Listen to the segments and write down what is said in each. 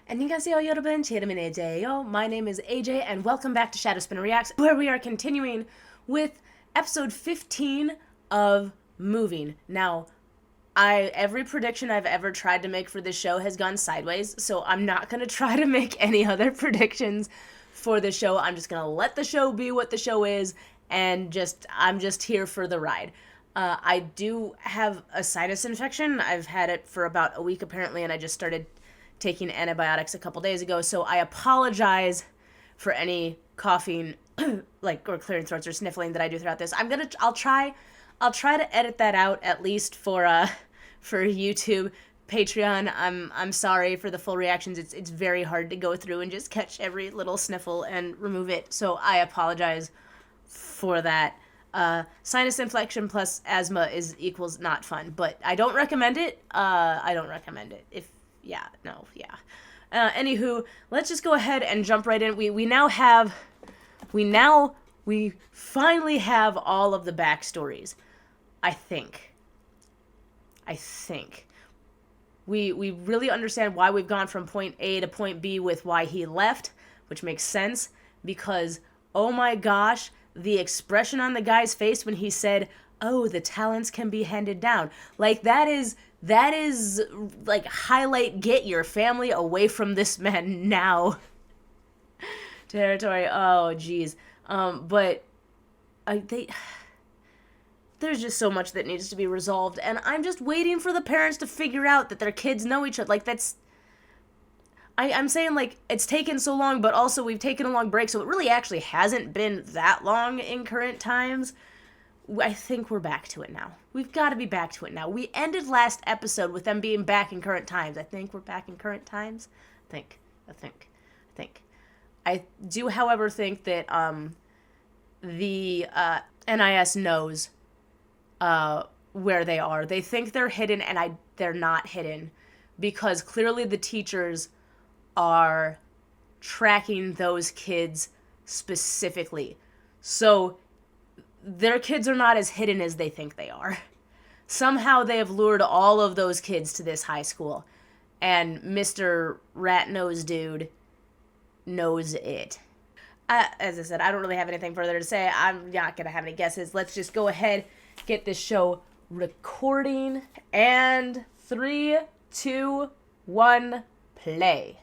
안녕하세요 여러분, 제 이름은 AJ예요. My name is AJ and welcome back to Shadow Spinner Reacts, where we are continuing with episode 15 of Moving. Now, every prediction I've ever tried to make for this show has gone sideways, so I'm not going to try to make any other predictions for the show. I'm just going to let the show be what the show is, and I'm just here for the ride. I do have a sinus infection. I've had it for about a week apparently, and I just started taking antibiotics a couple days ago, so I apologize for any coughing or clearing throats or sniffling that I do throughout this. I'll try to edit that out, at least for YouTube. Patreon, I'm sorry for the full reactions. It's very hard to go through and just catch every little sniffle and remove it, so I apologize for that. Sinus infection plus asthma equals not fun, but I don't recommend it. Anywho, let's just go ahead and jump right in. We finally have all of the backstories. I think. We really understand why we've gone from point A to point B with why he left, which makes sense, because, oh my gosh, the expression on the guy's face when he said, "Oh, the talents can be handed down." Like, that is like highlight, get your family away from this man now territory. Oh geez. There's just so much that needs to be resolved, and I'm just waiting for the parents to figure out that their kids know each other. Like, I'm saying, like, it's taken so long, but also we've taken a long break, so it really actually hasn't been that long in current times. I think we're back to it now. We've got to be back to it now. We ended last episode with them being back in current times. I think we're back in current times. I think. I do, however, think that the NIS knows where they are. They think they're hidden, and they're not hidden, because clearly the teachers are tracking those kids specifically. So their kids are not as hidden as they think they are. Somehow they have lured all of those kids to this high school, and Mr. Rat-Nose Dude knows it. As I said, I don't really have anything further to say. I'm not going to have any guesses. Let's just go ahead, get this show recording, and 3, 2, 1, play.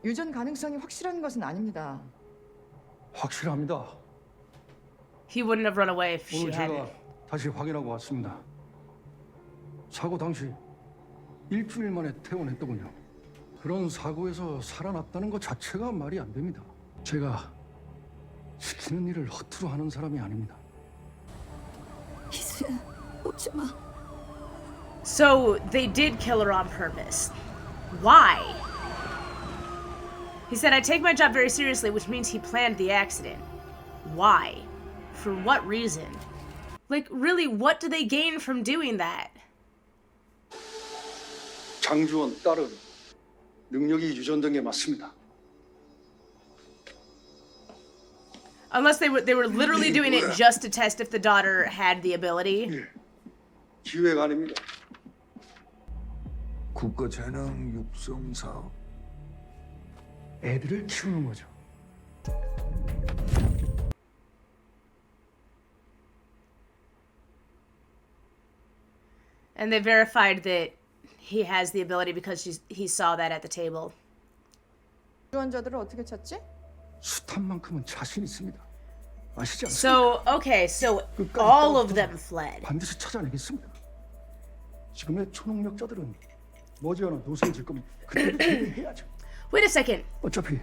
유전 가능성이 확실한 것은 아닙니다. 확실합니다. He wouldn't have run away if she 오늘 hadn't. 제가 다시 확인하고 왔습니다. 사고 당시 일주일 만에 퇴원했더군요. 그런 사고에서 살아났다는 것 자체가 말이 안 됩니다. 제가 시키는 일을 허투루 하는 사람이 아닙니다. 희수야, 오지 마. So they did kill her on purpose. Why? He said, "I take my job very seriously," which means he planned the accident. Why? For what reason? Like, really, what do they gain from doing that? 장주원 딸은 능력이 유전된 게 맞습니다. Unless they were literally doing it just to test if the daughter had the ability. 예, 기획 아닙니다. 국가 재능 육성 사업. 애들을 키우는 거죠. And they verified that he has the ability because he saw that at the table. 유전자들을 어떻게 찾지? 숱한만큼은 자신 있습니다. 아시지 않습니까? So, okay, so all of them fled. 반드시 찾아내겠습니다. 지금의 초능력자들은 머지않아 노쇠해질 겁니다. 그때를 대비해야죠. Wait a second. 어차피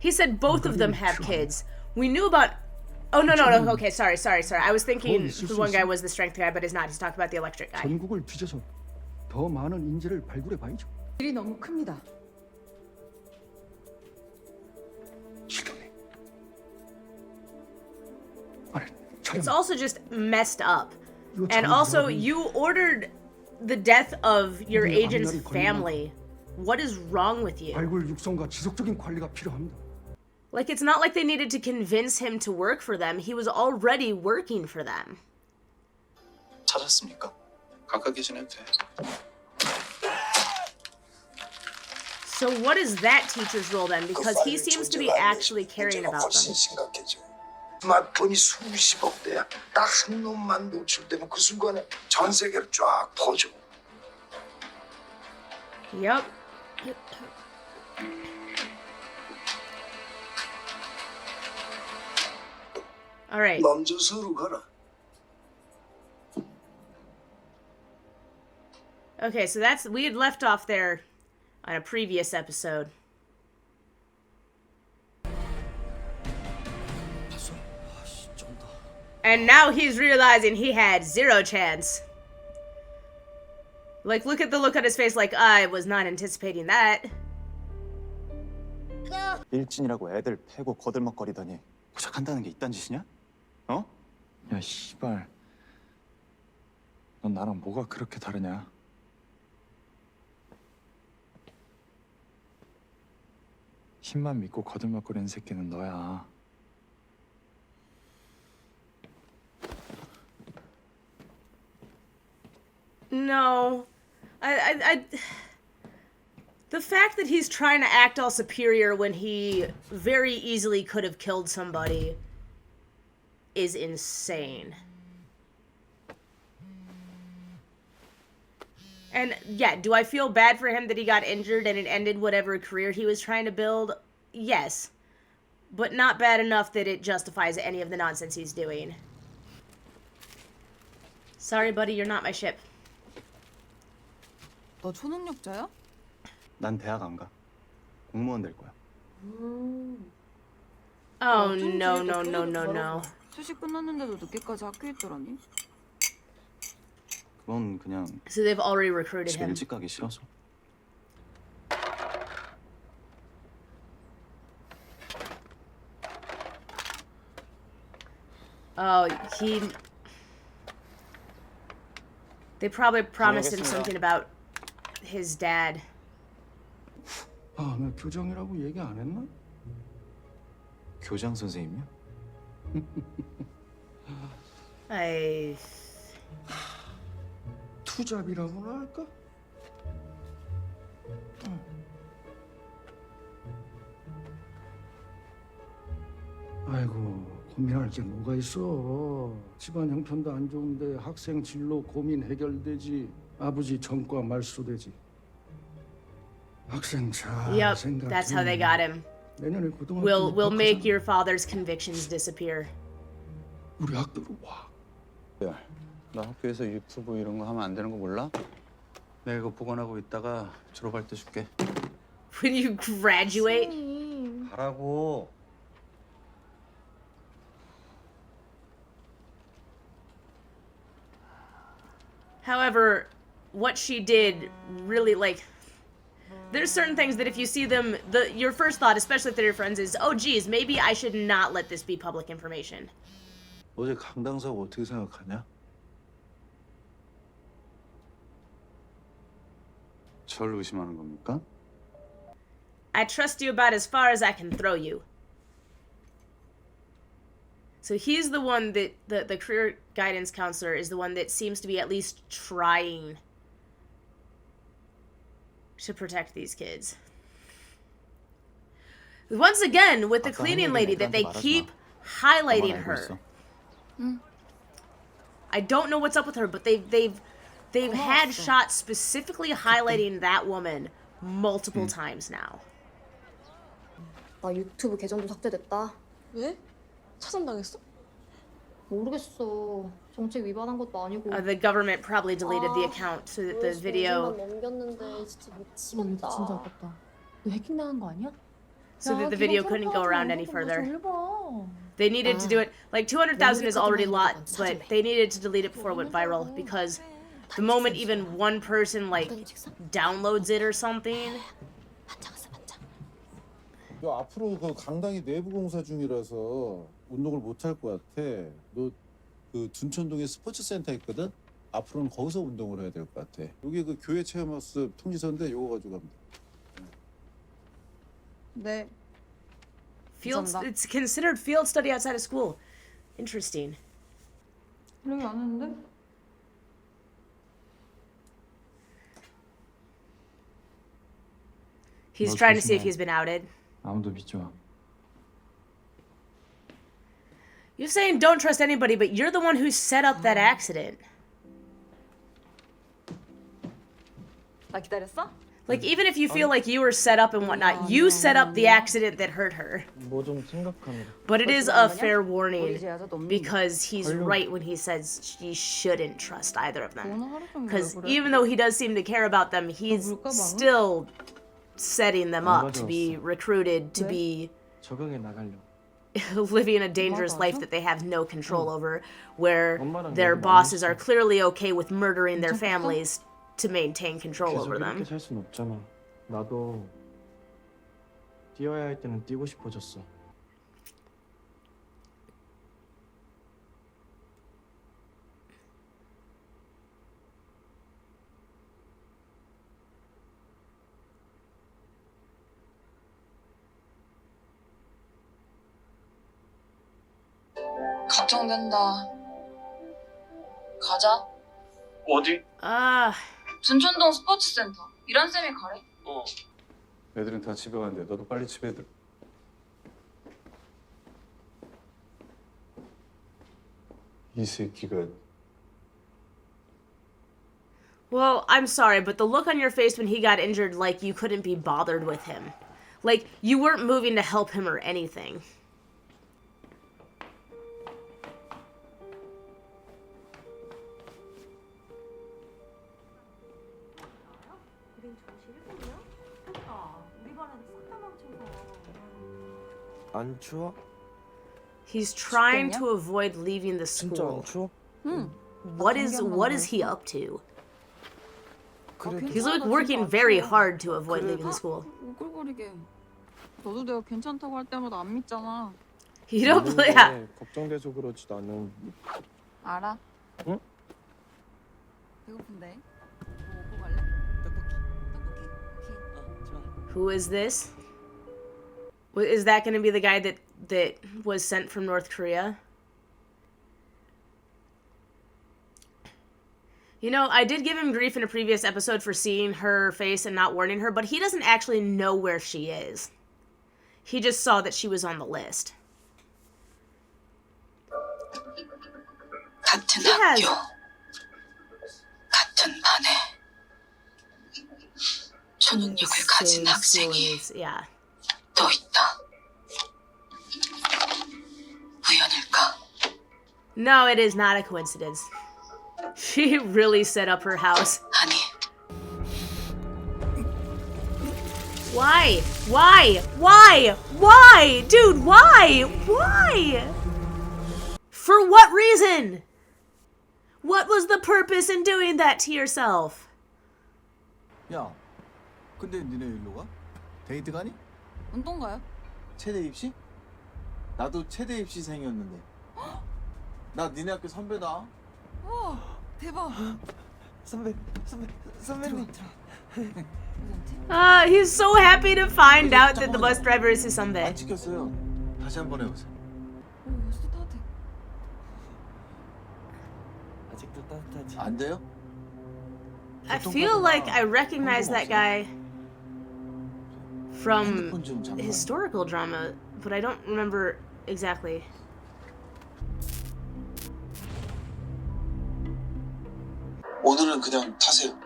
He said both of them have kids. We knew about... Oh, no. Okay, sorry. I was thinking the one guy was the strength guy, but he's not. He's talking about the electric guy. 전국을 뒤져서 더 많은 인재를 발굴해 봐야죠. 일이 너무 큽니다. 시도님. 아니, 촬영. It's also just messed up. And also, you ordered the death of your agent's family. What is wrong with you? 발굴 육성과 지속적인 관리가 필요합니다. Like, it's not like they needed to convince him to work for them. He was already working for them. 찾았습니까? 가까이 지내도 돼. So what is that teacher's role then? Because he seems to be actually caring about them. 심각해져. 스마트폰이 수십억 대야. 딱 한 놈만 노출되면 그 순간에 전 세계로 쫙 퍼져. Yep. All right. 먼저 서로 가라. Okay, so we had left off there on a previous episode. And now he's realizing he had zero chance. Like, look at the look on his face like, I was not anticipating that. 일진이라고 애들 패고 거들먹거리더니 고작 한다는 게 이딴 짓이냐? 어? 야, 씨발. 넌 나랑 뭐가 그렇게 다르냐? 힘만 믿고 거들먹거리는 새끼는 너야. No. The fact that he's trying to act all superior when he very easily could have killed somebody is insane. And yeah, do I feel bad for him that he got injured and it ended whatever career he was trying to build? Yes. But not bad enough that it justifies any of the nonsense he's doing. Sorry, buddy, you're not my ship. 너 초능력자야? 난 대학 안 가. 공무원 될 거야. Oh, no, no, no, no, no. 수시 끝났는데도 늦게까지 학교에 있더라니. 그건 그냥 So they've already recruited 집에 him. 일찍 가기 싫어서. Oh, they probably promised him something about his dad. 아, 나 교장이라고 얘기 안 했나? 교장 선생님이야? I... 투잡이라고나 할까? 아이고, 고민할 게 뭐가 있어. 집안 형편도 안 좋은데 학생 진로 고민 해결되지. 아버지 전과 말소되지. 학생 잘 Yep, 생각 that's how they got him. 내년에 고등학교 We'll make 입학하잖아. your father's convictions disappear. 우리 학교로 와. 야, 나 학교에서 유튜브 이런 거 하면 안 되는 거 몰라? 내가 이거 보관하고 있다가 졸업할 때 줄게. When you graduate? 가라고. However, what she did really, like... There's certain things that if you see them, your first thought, especially if they're your friends, is, oh geez, maybe I should not let this be public information. 어제 강당사고 어떻게 생각하냐? 절 의심하는 겁니까? I trust you about as far as I can throw you. So he's the one that, the career guidance counselor is the one that seems to be at least trying to protect these kids. Once again, with the cleaning lady, that they keep highlighting her. I don't know what's up with her, but they've had shots specifically highlighting that woman multiple times now. 나 유튜브 계정도 삭제됐다. 왜? 차단당했어? 모르겠어. 정책 위반한 것도 아니고. The government probably deleted the account so that the video, 넘겼는데 진짜 미치겠다. 진짜 아깝다. 너 해킹당한 거 아니야? so that the video couldn't go around any further. They needed to do it, like 200,000 is already a lot, but they needed to delete it before it went viral because the moment even one person like downloads it or something, 너 앞으로 그 강당이 내부 공사 중이라서 운동을 못 할 것 같아. 너 그 둔천동에 스포츠 센터 있거든. 앞으로는 거기서 운동을 해야 될 것 같아. 여기 그 교회 체험학습 통지서인데 요거 가지고 가면 돼. 네. field, 감사합니다. it's considered field study outside of school. Interesting. 그러지 않았는데? He's 너 trying to see if 조심해. he's been outed. 아무도 믿지 마. You're saying don't trust anybody, but you're the one who set up that accident. 나 기다렸어? Like, even if you feel like you were set up and whatnot, you set up the accident that hurt her. 뭐 좀 생각하느라. But it is a fair warning, 지하자 너 because he's right when he says she shouldn't trust either of them. 오늘 하루 종일 Because 왜 그래? even though he does seem to care about them, he's 물까, 방금? still setting them up to be recruited, to 왜? be 적응해 나가려. living a dangerous 맞아. life that they have no control over, where 엄마랑 their 얘기 많이 bosses 했어. are clearly okay with murdering their 괜찮겠어? families to maintain control 계속 over 이렇게 them. 살 순 없잖아. 나도 뛰어야 할 때는 뛰고 싶어졌어. 걱정된다. 가자. 어디? Ah, 둔촌동 스포츠센터. 이런 쌤이 가래? 애들은 다 집에 가는데 너도 빨리 집에 들. 이 새끼가 well, I'm sorry, but the look on your face when he got injured, like you couldn't be bothered with him. Like, you weren't moving to help him or anything. 안 추워? He's trying to avoid leaving the 진짜 school. 안 추워? 응. What is he up to? 그래도 He's like working very hard to avoid leaving the school. 오글거리게. 너도 내가 괜찮다고 할 때마다 안 믿잖아. You don't believe that. 있는데 걱정돼서 그렇지 나는. 알아? 응? 배고픈데? 뭐 먹고 갈래? 떡볶이. Who is this? Is that going to be the guy that was sent from North Korea? You know, I did give him grief in a previous episode for seeing her face and not warning her, but he doesn't actually know where she is. He just saw that she was on the list. 같은 He has 같은 반에 초능력을 the 가진 same school 학생이 as- yeah. 또 있다. 우연일까? No, it is not a coincidence. She really set up her house. 아니, Why? Why? Why? Why? Dude, why? Why? For what reason? What was the purpose in doing that to yourself? 야, 근데 니네 일로 가? 데이트 가니? 운동 가요? 체대 입시? 나도 체대 입시생이었는데. 나 니네 학교 선배다. 우와, 대박. 선배님. He's so happy to find out that the bus driver is his 안 선배. 찍혔어요. 다시 한 번 해보세요. 오, 진짜 따뜻해. 아직도 따뜻하지. 안 돼요? I feel like I recognize that guy from 핸드폰 좀 잠깐. historical drama, but I don't remember exactly. 오늘은 그냥 타세요.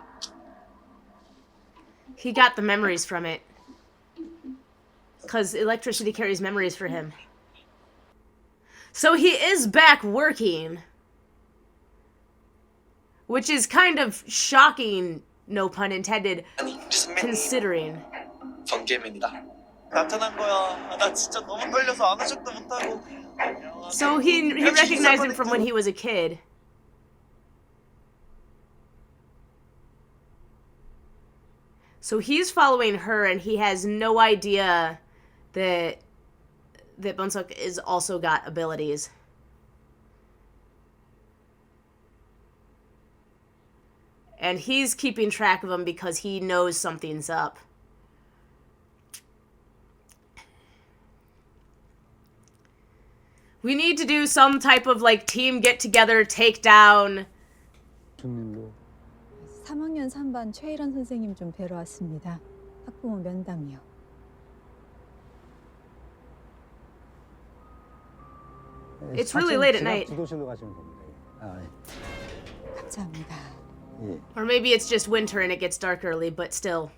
He got the memories from it. Because electricity carries memories for him. So he is back working. Which is kind of shocking, no pun intended, considering. 번개맨이다. 나타난 거야. 나 진짜 너무 떨려서 아무 적도 못하고. So he recognized him from when he was a kid. So he's following her, and he has no idea that Bunsuk is also got abilities. And he's keeping track of them because he knows something's up. We need to do some type of like team get together, take down. 3학년 3반 최일원 선생님 좀 뵈러 왔습니다. 학부모 면담이요. It's really late at night. 지도실로 가시면 됩니다. 감사합니다. 예. Or maybe it's just winter and it gets dark early, but still.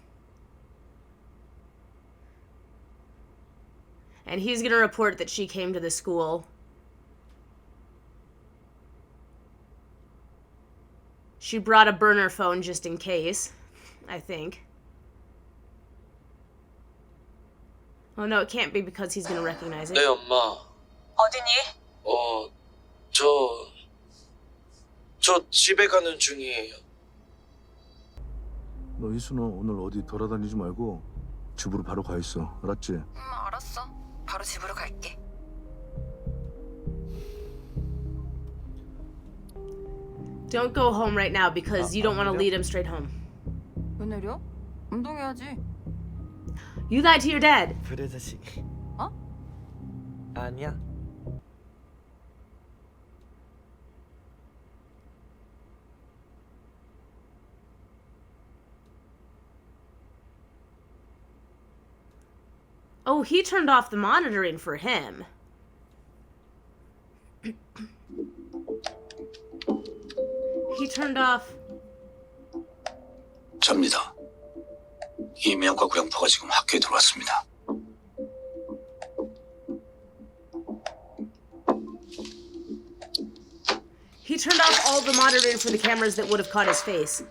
And he's gonna report that she came to the school. She brought a burner phone just in case, I think. Oh no, it can't be because he's gonna recognize it. 네, 엄마. 어디니? 저 집에 가는 중이에요. 너 이순호 오늘 어디 돌아다니지 말고 집으로 바로 가 있어. 알았지? 알았어. 바로 집으로 갈게. Don't go home right now because you don't want to lead him straight home. 왜 내려? 운동해야지. You lied to your dad. 브레자식. 어? 아니야. Oh, he turned off the monitoring for him. He turned off. 접니다. 이명과 구영포가 지금 학교에 들어왔습니다. He turned off all the monitoring for the cameras that would have caught his face.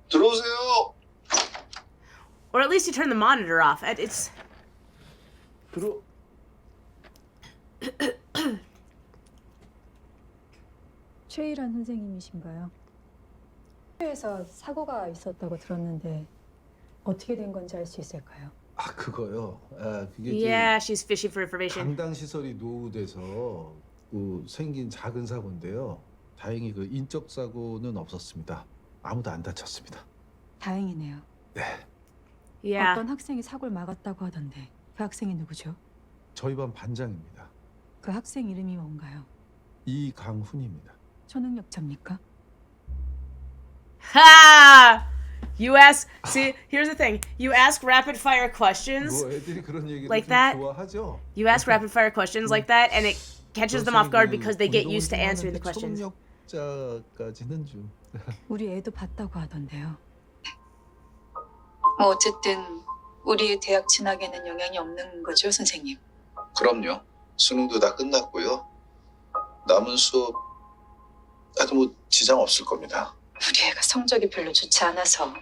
들어오세요. Or at least he turned the monitor off. It's. 들어. 최일환 선생님이신가요? 학교에서 사고가 있었다고 들었는데 어떻게 된 건지 알 수 있을까요? 아 그거요. 그게 Yeah, she's fishing for information. 강당 시설이 노후돼서 생긴 작은 사고인데요. 다행히 그 인적 사고는 없었습니다. 아무도 안 다쳤습니다. 다행이네요. 네, Yeah. 어떤 학생이 사고를 막았다고 하던데 그 학생이 누구죠? 저희 반 반장입니다. 그 학생 이름이 뭔가요? 이강훈입니다. 초능력자입니까? Ha! You ask. See, here's the thing. You ask rapid fire questions 뭐 애들이 그런 얘기를 like 좀 that. 좋아하죠. You ask rapid fire questions like that, and it catches them off guard because they get used to answering the questions. 초능력자까지는 좀. 우리 애도 봤다고 하던데요. 뭐 어쨌든 우리 대학 진학에는 영향이 없는 거죠, 선생님? 그럼요. 수능도 다 끝났고요. 남은 수업 나도 뭐 지장 없을 겁니다. 우리 애가 성적이 별로 좋지 않아서.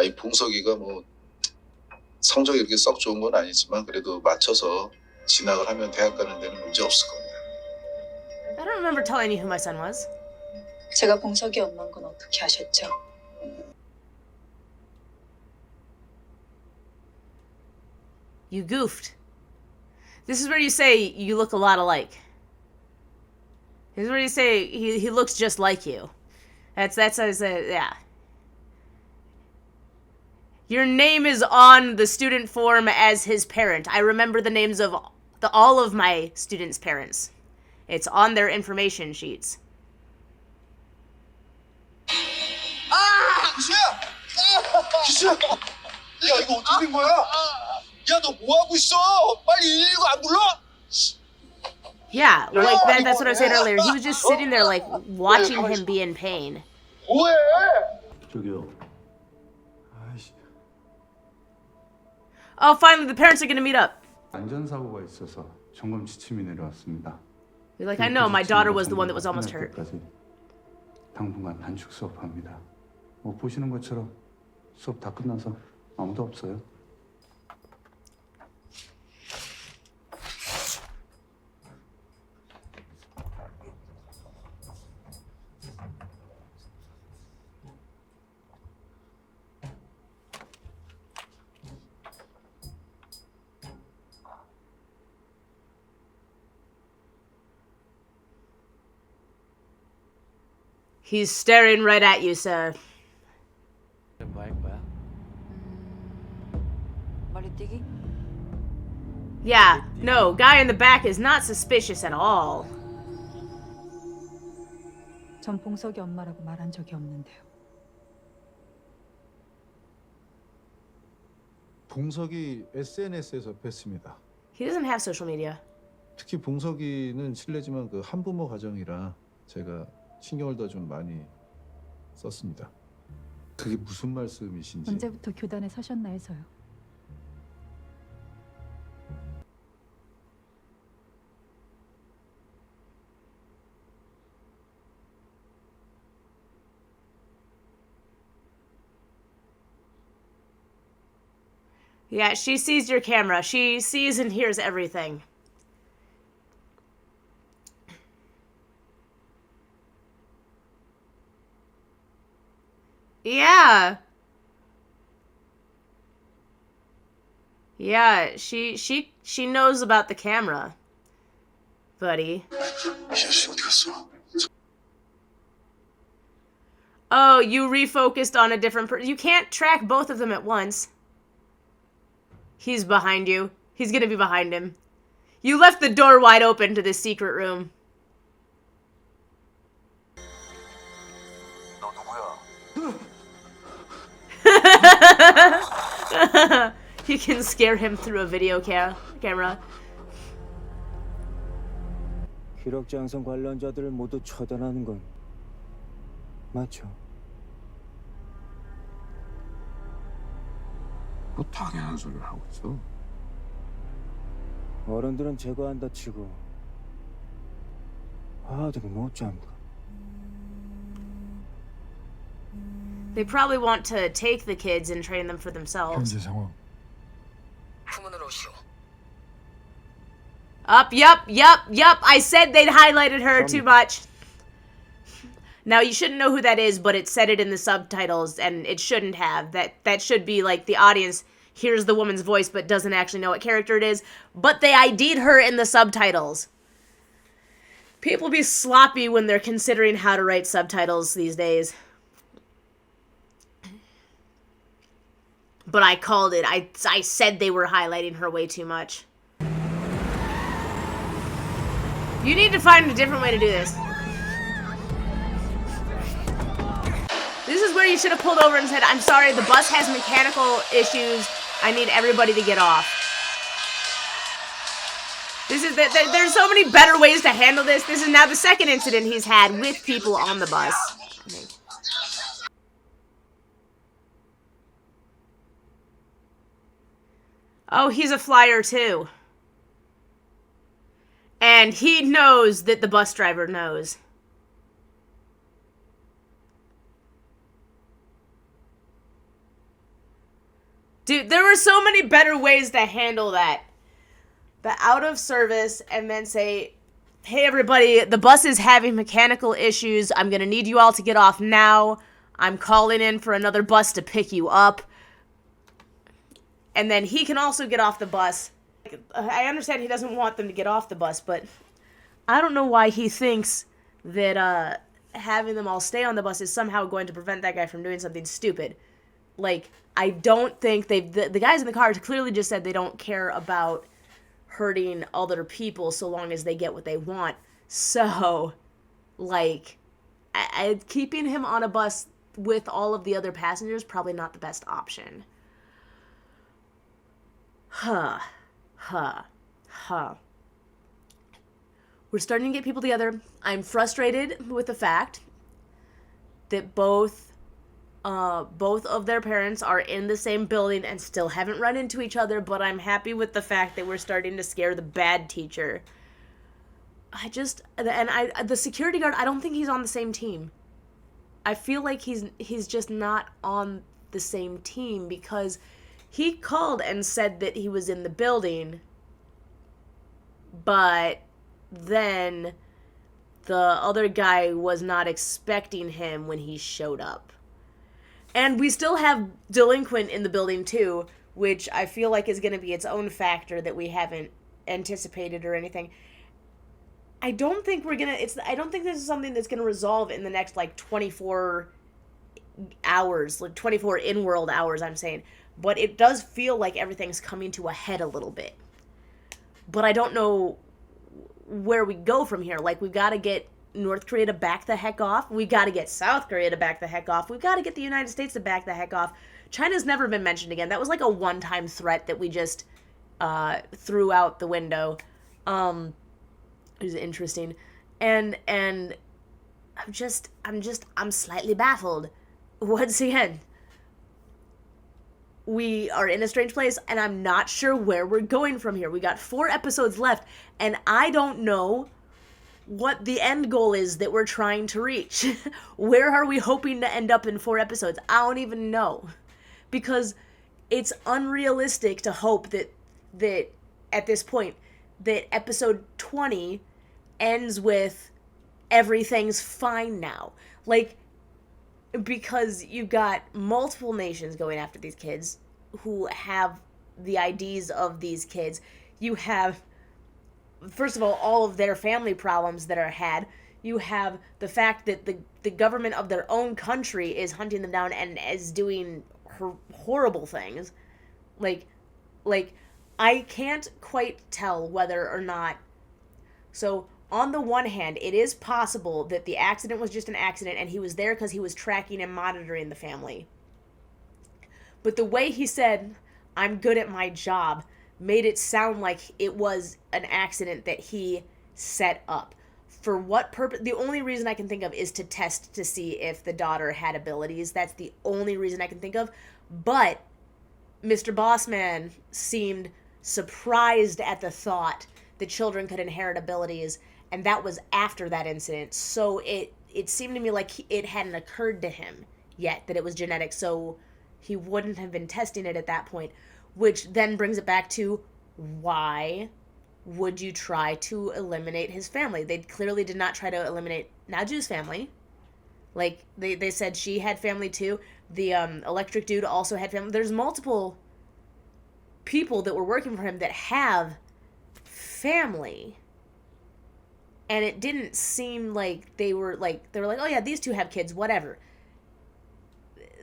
이 봉석이가 뭐 성적이 이렇게 썩 좋은 건 아니지만 그래도 맞춰서 진학을 하면 대학 가는 데는 문제 없을 겁니다. I don't remember telling you who my son was. 제가 봉석이 엄마인 건 어떻게 아셨죠? You goofed. This is where you say you look a lot alike. This is where you say he looks just like you. That's yeah. Your name is on the student form as his parent. I remember the names of all of my students' parents. It's on their information sheets. 기수야! 야 이거 어떻게 된 거야? 야 너 뭐 하고 있어? 빨리 119 안 불러? Yeah, like that's what I was saying earlier. He was just sitting there like watching him be in pain. 뭐해? 저기요. 아이씨. Oh, finally the parents are gonna meet up. 안전사고가 있어서 점검 지침이 내려왔습니다. You're like, I know, my daughter was the one that was almost hurt. 당분간 단축 수업합니다. 뭐 보시는 것처럼 수업 다 끝나서 아무도 없어요. He's staring right at you, sir. 뭐 할 거야? 머리띠기? Yeah, no, guy in the back is not suspicious at all. 전 봉석이 엄마라고 말한 적이 없는데요. 봉석이 SNS에서 뵀습니다. He doesn't have social media. 특히 봉석이는 실례지만 그 한부모 가정이라 제가 신경을 더 좀 많이 썼습니다. 그게 무슨 말씀이신지. 언제부터 교단에 서셨나 해서요. Yeah, she sees your camera. She sees and hears everything. Yeah. Yeah, she knows about the camera. Buddy. 이 자식 어디 갔어? Oh, you refocused on a different person. You can't track both of them at once. He's behind you. He's gonna be behind him. You left the door wide open to this secret room. 너 누구야? You can scare him through a video camera. 기록장성 관련자들을 모두 처단하는 건 맞죠? 뭐 당연한 소리를 하고 있어. 어른들은 제거한다 치고 아들이 못잡니다. They probably want to take the kids and train them for themselves. 현재 상황. 후문으로 오시오. Yup. I said they'd highlighted her too much. Now, you shouldn't know who that is, but it said it in the subtitles, and it shouldn't have. That should be like the audience hears the woman's voice but doesn't actually know what character it is. But they ID'd her in the subtitles. People be sloppy when they're considering how to write subtitles these days. But I called it. I said they were highlighting her way too much. You need to find a different way to do this. This is where you should have pulled over and said, I'm sorry, the bus has mechanical issues. I need everybody to get off. There's so many better ways to handle this. This is now the second incident he's had with people on the bus. Oh, he's a flyer too. And he knows that the bus driver knows. Dude, there were so many better ways to handle that. The out of service and then say, hey everybody, the bus is having mechanical issues. I'm gonna need you all to get off now. I'm calling in for another bus to pick you up. And then he can also get off the bus. I understand he doesn't want them to get off the bus, but I don't know why he thinks that having them all stay on the bus is somehow going to prevent that guy from doing something stupid. Like, I don't think the guys in the car clearly just said they don't care about hurting other people so long as they get what they want. So, like, keeping him on a bus with all of the other passengers probably not the best option. We're starting to get people together. I'm frustrated with the fact that both of their parents are in the same building and still haven't run into each other, but I'm happy with the fact that we're starting to scare the bad teacher. The security guard, I don't think he's on the same team. I feel like he's just not on the same team because he called and said that he was in the building, but then the other guy was not expecting him when he showed up. And we still have delinquent in the building too, which I feel like is going to be its own factor that we haven't anticipated or anything. I don't think I don't think this is something that's going to resolve in the next 24 hours, 24 in-world hours, I'm saying. But it does feel like everything's coming to a head a little bit. But I don't know where we go from here. We've got to get North Korea to back the heck off. We got to get South Korea to back the heck off. We've got to get the United States to back the heck off. China's never been mentioned again. That was like a one-time threat that we just threw out the window. It was interesting. And I'm slightly baffled. Once again, we are in a strange place, and I'm not sure where we're going from here. We got 4 episodes left, and I don't know what the end goal is that we're trying to reach. Where are we hoping to end up in 4 episodes? I don't even know. Because it's unrealistic to hope that at this point, that episode 20 ends with everything's fine now. Like, because you've got multiple nations going after these kids who have the IDs of these kids. You have, first of all of their family problems that are had. You have the fact that the government of their own country is hunting them down and is doing horrible things. Like, I can't quite tell whether or not... So, on the one hand, it is possible that the accident was just an accident and he was there because he was tracking and monitoring the family. But the way he said, "I'm good at my job," made it sound like it was an accident that he set up. For what purpose? The only reason I can think of is to test to see if the daughter had abilities. That's the only reason I can think of. But Mr. Bossman seemed surprised at the thought that children could inherit abilities, and that was after that incident. So it seemed to me like it hadn't occurred to him yet that it was genetic, so he wouldn't have been testing it at that point, which then brings it back to, why would you try to eliminate his family? They clearly did not try to eliminate Naju's family. Like, they said she had family too. The electric dude also had family. There's multiple people that were working for him that have family. And it didn't seem like they were like, oh yeah, these two have kids, whatever.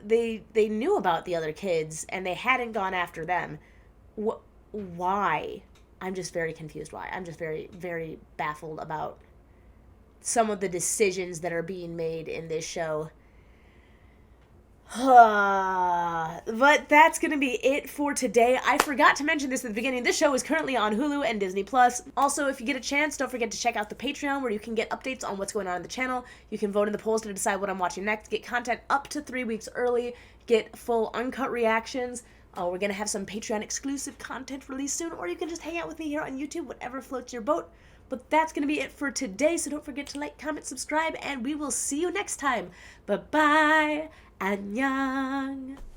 They knew about the other kids, and they hadn't gone after them. Why? I'm just very confused why. I'm just very, very baffled about some of the decisions that are being made in this show. But that's going to be it for today. I forgot to mention this at the beginning. This show is currently on Hulu and Disney+. Also, if you get a chance, don't forget to check out the Patreon, where you can get updates on what's going on in the channel. You can vote in the polls to decide what I'm watching next, get content up to 3 weeks early, get full uncut reactions. We're going to have some Patreon exclusive content released soon, or you can just hang out with me here on YouTube, whatever floats your boat. But that's going to be it for today, so don't forget to like, comment, subscribe, and we will see you next time. Bye-bye. 안녕.